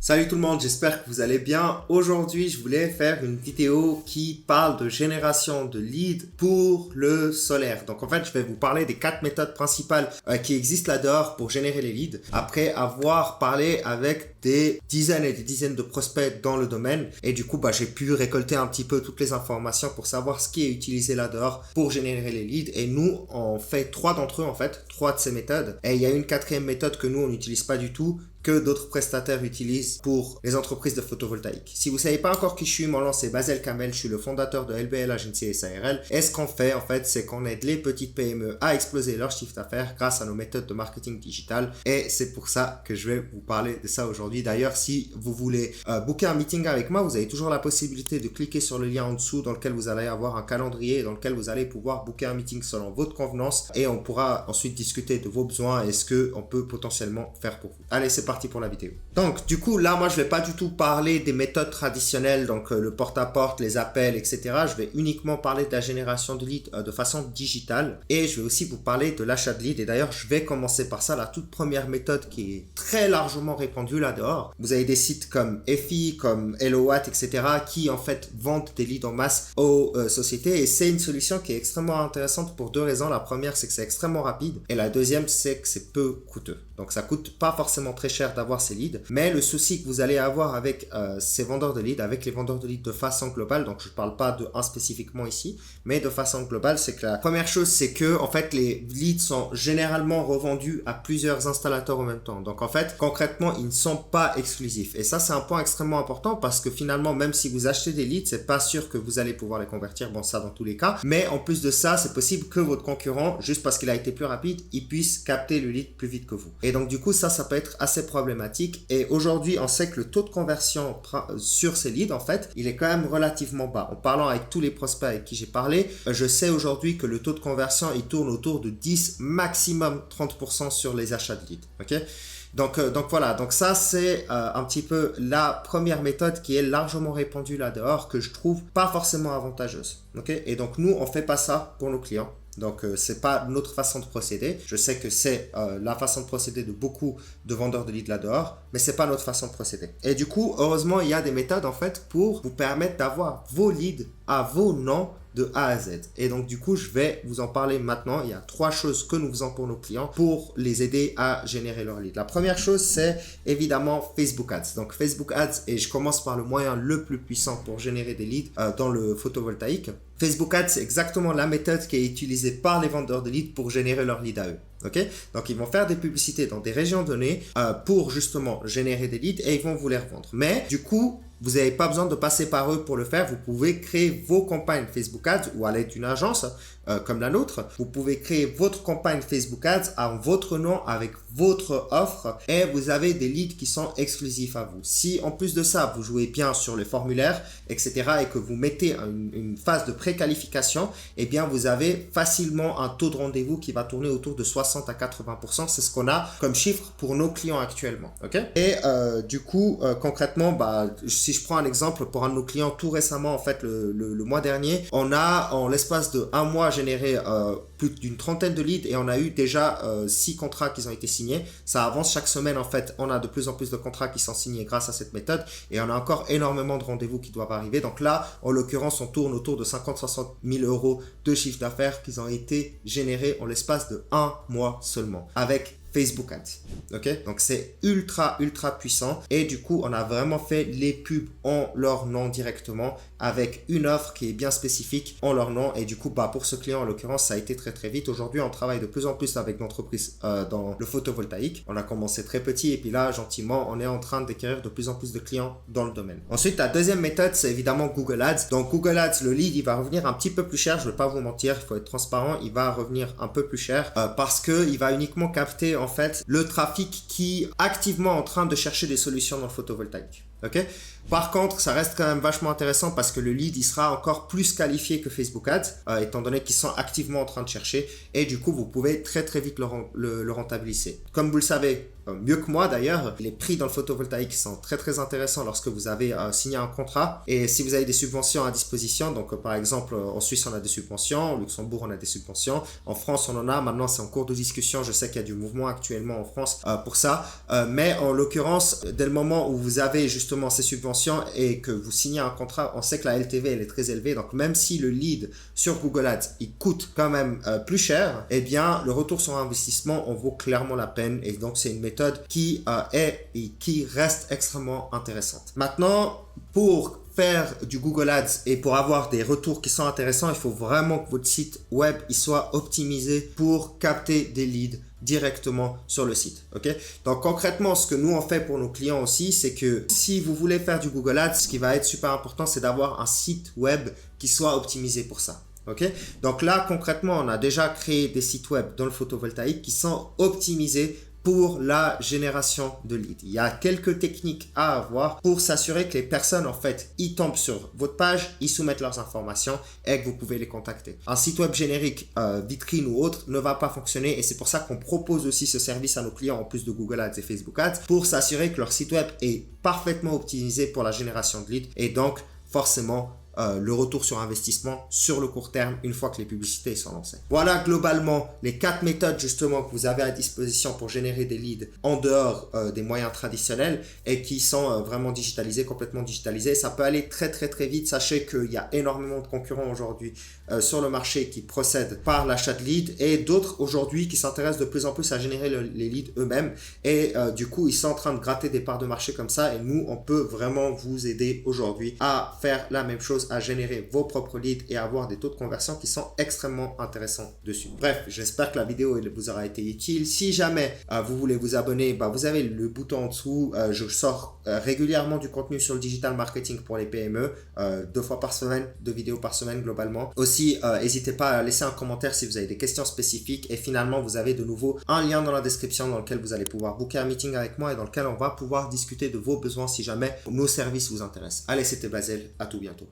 Salut tout le monde, j'espère que vous allez bien. Aujourd'hui, je voulais faire une vidéo qui parle de génération de leads pour le solaire. Donc en fait, je vais vous parler des 4 méthodes principales qui existent là-dehors pour générer les leads. Après avoir parlé avec des dizaines et des dizaines de prospects dans le domaine. Et du coup, j'ai pu récolter un petit peu toutes les informations pour savoir ce qui est utilisé là-dehors pour générer les leads. Et nous, on fait 3 d'entre eux en fait, 3 de ces méthodes. Et il y a une 4e méthode que nous, on n'utilise pas du tout, que d'autres prestataires utilisent pour les entreprises de photovoltaïque. Si vous ne savez pas encore qui je suis, mon nom c'est Basel Kamel, je suis le fondateur de LBL Agency SARL. Et ce qu'on fait en fait, c'est qu'on aide les petites PME à exploser leur chiffre d'affaires grâce à nos méthodes de marketing digital. Et c'est pour ça que je vais vous parler de ça aujourd'hui. D'ailleurs, si vous voulez booker un meeting avec moi, vous avez toujours la possibilité de cliquer sur le lien en dessous dans lequel vous allez avoir un calendrier dans lequel vous allez pouvoir booker un meeting selon votre convenance et on pourra ensuite discuter de vos besoins et ce qu'on peut potentiellement faire pour vous. Allez, c'est parti pour la vidéo. Donc du coup là moi je vais pas du tout parler des méthodes traditionnelles, donc le porte-à-porte, les appels, etc. Je vais uniquement parler de la génération de leads de façon digitale et je vais aussi vous parler de l'achat de leads. Et d'ailleurs je vais commencer par ça, la toute première méthode qui est très largement répandue là dehors. Vous avez des sites comme Effie, comme HelloWatt, etc. qui en fait vendent des leads en masse aux sociétés et c'est une solution qui est extrêmement intéressante pour 2 raisons. La première c'est que c'est extrêmement rapide et la deuxième c'est que c'est peu coûteux. Donc ça coûte pas forcément très cher d'avoir ces leads, mais le souci que vous allez avoir avec ces vendeurs de leads, avec les vendeurs de leads de façon globale, donc je ne parle pas de un spécifiquement ici, mais de façon globale, c'est que la première chose, c'est que en fait les leads sont généralement revendus à plusieurs installateurs en même temps. Donc en fait, concrètement, ils ne sont pas exclusifs. Et ça, c'est un point extrêmement important parce que finalement, même si vous achetez des leads, c'est pas sûr que vous allez pouvoir les convertir. Bon, ça dans tous les cas. Mais en plus de ça, c'est possible que votre concurrent, juste parce qu'il a été plus rapide, il puisse capter le lead plus vite que vous. Et donc du coup, ça peut être assez problématique. Et aujourd'hui, on sait que le taux de conversion sur ces leads, en fait, il est quand même relativement bas. En parlant avec tous les prospects avec qui j'ai parlé, je sais aujourd'hui que le taux de conversion, il tourne autour de 10, maximum 30% sur les achats de leads. Ok ? Donc voilà, donc ça c'est un petit peu la première méthode qui est largement répandue là dehors, que je trouve pas forcément avantageuse. Ok ? Et donc nous, on fait pas ça pour nos clients. Donc c'est pas notre façon de procéder. Je sais que c'est la façon de procéder de beaucoup de vendeurs de leads là dehors, mais c'est pas notre façon de procéder. Et du coup, heureusement, il y a des méthodes en fait pour vous permettre d'avoir vos leads à vos noms de A à Z. Et donc du coup, je vais vous en parler maintenant. Il y a 3 choses que nous faisons pour nos clients pour les aider à générer leur lead. La première chose, c'est évidemment Facebook Ads. Donc Facebook Ads, et je commence par le moyen le plus puissant pour générer des leads dans le photovoltaïque. Facebook Ads, c'est exactement la méthode qui est utilisée par les vendeurs de leads pour générer leur lead à eux. Okay? Donc, ils vont faire des publicités dans des régions données pour justement générer des leads et ils vont vous les revendre. Mais du coup, vous n'avez pas besoin de passer par eux pour le faire. Vous pouvez créer vos campagnes Facebook Ads ou à l'aide d'une agence comme la nôtre. Vous pouvez créer votre campagne Facebook Ads en votre nom avec votre offre et vous avez des leads qui sont exclusifs à vous. Si en plus de ça, vous jouez bien sur les formulaires, etc. et que vous mettez une phase de préqualification, eh bien, vous avez facilement un taux de rendez-vous qui va tourner autour de 60 à 80%. C'est ce qu'on a comme chiffre pour nos clients actuellement. Okay? Et du coup, concrètement, si je prends un exemple pour un de nos clients tout récemment, en fait, le mois dernier, on a en l'espace de 1 mois généré plus d'une 30aine de leads et on a eu déjà 6 contrats qui ont été signés. Ça avance chaque semaine en fait. On a de plus en plus de contrats qui sont signés grâce à cette méthode et on a encore énormément de rendez-vous qui doivent arriver. Donc là, en l'occurrence, on tourne autour de 50-60 000 euros de chiffre d'affaires qui ont été générés en l'espace de 1 mois seulement avec Facebook Ads. Ok, donc c'est ultra puissant et du coup on a vraiment fait les pubs en leur nom directement avec une offre qui est bien spécifique en leur nom et du coup pour ce client en l'occurrence ça a été très vite. Aujourd'hui on travaille de plus en plus avec d'entreprises dans le photovoltaïque. On a commencé très petit et puis là gentiment on est en train d'acquérir de plus en plus de clients dans le domaine. Ensuite la deuxième méthode c'est évidemment Google Ads. Donc Google Ads, le lead il va revenir un petit peu plus cher, je ne vais pas vous mentir, il faut être transparent, il va revenir un peu plus cher parce que il va uniquement capter en fait le trafic qui est activement en train de chercher des solutions dans le photovoltaïque. Okay? Par contre, ça reste quand même vachement intéressant parce que le lead, il sera encore plus qualifié que Facebook Ads, étant donné qu'ils sont activement en train de chercher et du coup, vous pouvez très vite le rentabiliser. Comme vous le savez, mieux que moi d'ailleurs. Les prix dans le photovoltaïque sont très très intéressants lorsque vous avez signé un contrat. Et si vous avez des subventions à disposition, donc par exemple en Suisse on a des subventions, au Luxembourg on a des subventions, en France on en a, maintenant c'est en cours de discussion, je sais qu'il y a du mouvement actuellement en France pour ça. Mais en l'occurrence, dès le moment où vous avez justement ces subventions et que vous signez un contrat, on sait que la LTV elle est très élevée. Donc même si le lead sur Google Ads il coûte quand même plus cher, eh bien le retour sur investissement en vaut clairement la peine. Et donc c'est une méthode qui est et qui reste extrêmement intéressante. Maintenant, pour faire du Google Ads et pour avoir des retours qui sont intéressants, il faut vraiment que votre site web il soit optimisé pour capter des leads directement sur le site. Ok? Donc concrètement, ce que nous on fait pour nos clients aussi, c'est que si vous voulez faire du Google Ads, ce qui va être super important, c'est d'avoir un site web qui soit optimisé pour ça. Ok? Donc là, concrètement, on a déjà créé des sites web dans le photovoltaïque qui sont optimisés pour la génération de leads. Il y a quelques techniques à avoir pour s'assurer que les personnes, en fait, ils tombent sur votre page, ils soumettent leurs informations et que vous pouvez les contacter. Un site web générique, vitrine ou autre, ne va pas fonctionner et c'est pour ça qu'on propose aussi ce service à nos clients en plus de Google Ads et Facebook Ads pour s'assurer que leur site web est parfaitement optimisé pour la génération de leads et donc forcément le retour sur investissement sur le court terme une fois que les publicités sont lancées. Voilà globalement les 4 méthodes justement que vous avez à disposition pour générer des leads en dehors des moyens traditionnels et qui sont vraiment digitalisés, complètement digitalisés. Ça peut aller très très très vite. Sachez qu'il y a énormément de concurrents aujourd'hui sur le marché qui procèdent par l'achat de leads et d'autres aujourd'hui qui s'intéressent de plus en plus à générer les leads eux-mêmes et du coup ils sont en train de gratter des parts de marché comme ça et nous on peut vraiment vous aider aujourd'hui à faire la même chose, à générer vos propres leads et avoir des taux de conversion qui sont extrêmement intéressants dessus. Bref, j'espère que la vidéo vous aura été utile. Si jamais vous voulez vous abonner, vous avez le bouton en dessous. Je sors régulièrement du contenu sur le digital marketing pour les PME, 2 fois par semaine, 2 vidéos par semaine globalement. Aussi, n'hésitez pas à laisser un commentaire si vous avez des questions spécifiques et finalement vous avez de nouveau un lien dans la description dans lequel vous allez pouvoir booker un meeting avec moi et dans lequel on va pouvoir discuter de vos besoins si jamais nos services vous intéressent. Allez, c'était Basel, à tout bientôt.